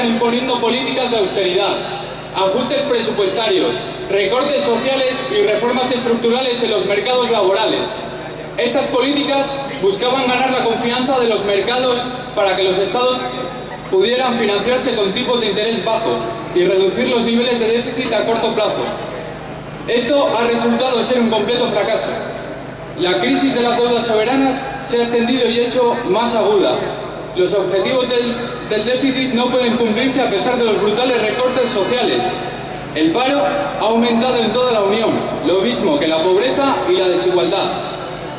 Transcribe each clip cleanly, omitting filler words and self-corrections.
gobiernan imponiendo políticas de austeridad, ajustes presupuestarios, recortes sociales y reformas estructurales en los mercados laborales. Estas políticas buscaban ganar la confianza de los mercados para que los estados pudieran financiarse con tipos de interés bajo y reducir los niveles de déficit a corto plazo. Esto ha resultado ser un completo fracaso. La crisis de las deudas soberanas se ha extendido y hecho más aguda. Los objetivos del déficit no pueden cumplirse a pesar de los brutales recortes sociales. El paro ha aumentado en toda la Unión, lo mismo que la pobreza y la desigualdad.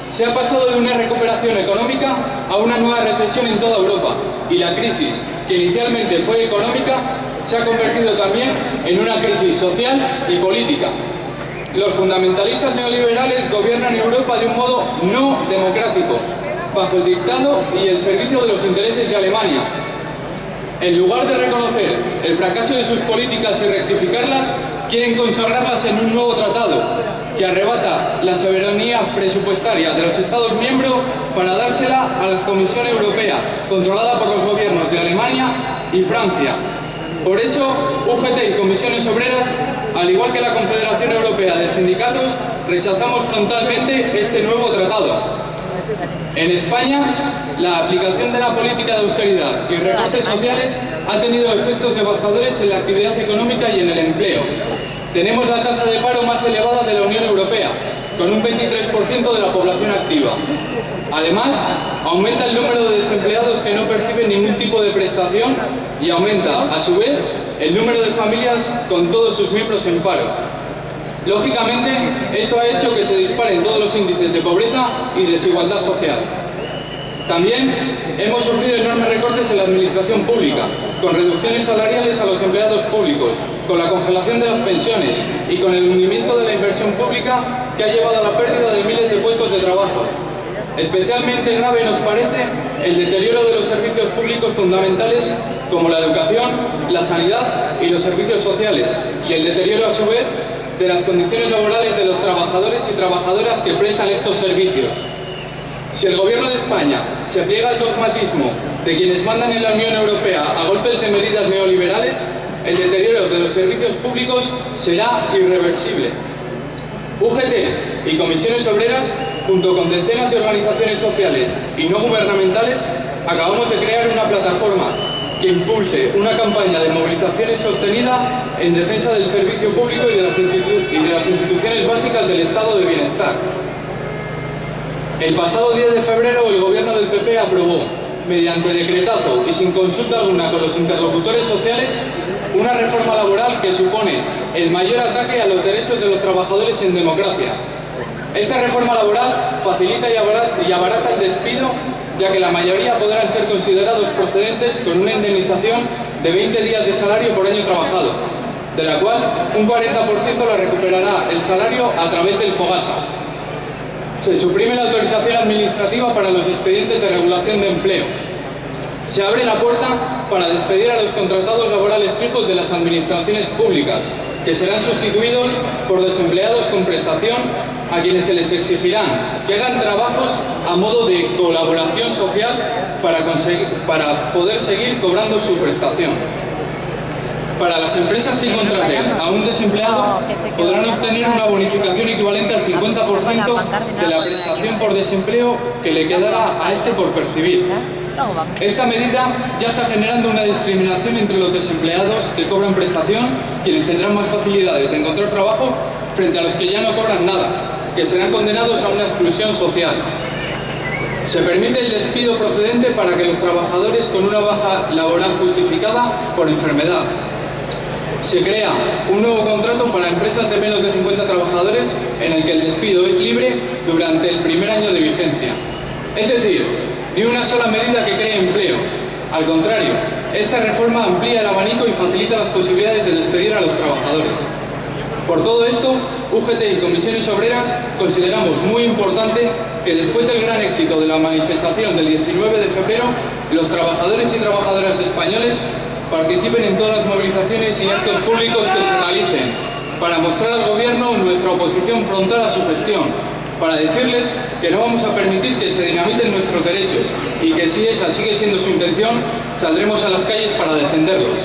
Se ha pasado de una recuperación económica a una nueva recesión en toda Europa, y la crisis, que inicialmente fue económica, se ha convertido también en una crisis social y política. Los fundamentalistas neoliberales gobiernan Europa de un modo no democrático, bajo el dictado y el servicio de los intereses de Alemania. En lugar de reconocer el fracaso de sus políticas y rectificarlas, quieren consagrarlas en un nuevo tratado que arrebata la soberanía presupuestaria de los Estados miembros para dársela a la Comisión Europea, controlada por los gobiernos de Alemania y Francia. Por eso, UGT y Comisiones Obreras, al igual que la Confederación Europea de Sindicatos, rechazamos frontalmente este nuevo tratado. En España, la aplicación de la política de austeridad y recortes sociales ha tenido efectos devastadores en la actividad económica y en el empleo. Tenemos la tasa de paro más elevada de la Unión Europea, con un 23% de la población activa. Además, aumenta el número de desempleados que no perciben ningún tipo de prestación y aumenta, a su vez, el número de familias con todos sus miembros en paro. Lógicamente, esto ha hecho que se disparen todos los índices de pobreza y desigualdad social. También hemos sufrido enormes recortes en la administración pública, con reducciones salariales a los empleados públicos, con la congelación de las pensiones y con el hundimiento de la inversión pública que ha llevado a la pérdida de miles de puestos de trabajo. Especialmente grave nos parece el deterioro de los servicios públicos fundamentales como la educación, la sanidad y los servicios sociales, y el deterioro a su vez de las condiciones laborales de los trabajadores y trabajadoras que prestan estos servicios. Si el Gobierno de España se pliega al dogmatismo de quienes mandan en la Unión Europea a golpes de medidas neoliberales, el deterioro de los servicios públicos será irreversible. UGT y Comisiones Obreras, junto con decenas de organizaciones sociales y no gubernamentales, acabamos de crear una plataforma que impulse una campaña de movilizaciones sostenida en defensa del servicio público y de las instituciones básicas del estado de bienestar. El pasado 10 de febrero el gobierno del PP aprobó, mediante decretazo y sin consulta alguna con los interlocutores sociales, una reforma laboral que supone el mayor ataque a los derechos de los trabajadores en democracia. Esta reforma laboral facilita y abarata el despido, ya que la mayoría podrán ser considerados procedentes con una indemnización de 20 días de salario por año trabajado, de la cual un 40% la recuperará el salario a través del FOGASA. Se suprime la autorización administrativa para los expedientes de regulación de empleo. Se abre la puerta para despedir a los contratados laborales fijos de las administraciones públicas, que serán sustituidos por desempleados con prestación, a quienes se les exigirán que hagan trabajos a modo de colaboración social para poder seguir cobrando su prestación. Para las empresas que contraten a un desempleado, podrán obtener una bonificación equivalente al 50% de la prestación por desempleo que le quedará a este por percibir. Esta medida ya está generando una discriminación entre los desempleados que cobran prestación, quienes tendrán más facilidades de encontrar trabajo, frente a los que ya no cobran nada, que serán condenados a una exclusión social. Se permite el despido procedente para que los trabajadores con una baja laboral justificada por enfermedad. Se crea un nuevo contrato para empresas de menos de 50 trabajadores en el que el despido es libre durante el primer año de vigencia. Es decir, ni una sola medida que cree empleo. Al contrario, esta reforma amplía el abanico y facilita las posibilidades de despedir a los trabajadores. Por todo esto, UGT y Comisiones Obreras consideramos muy importante que después del gran éxito de la manifestación del 19 de febrero, los trabajadores y trabajadoras españoles participen en todas las movilizaciones y actos públicos que se realicen, para mostrar al Gobierno nuestra oposición frontal a su gestión, para decirles que no vamos a permitir que se dinamiten nuestros derechos y que si esa sigue siendo su intención, saldremos a las calles para defenderlos.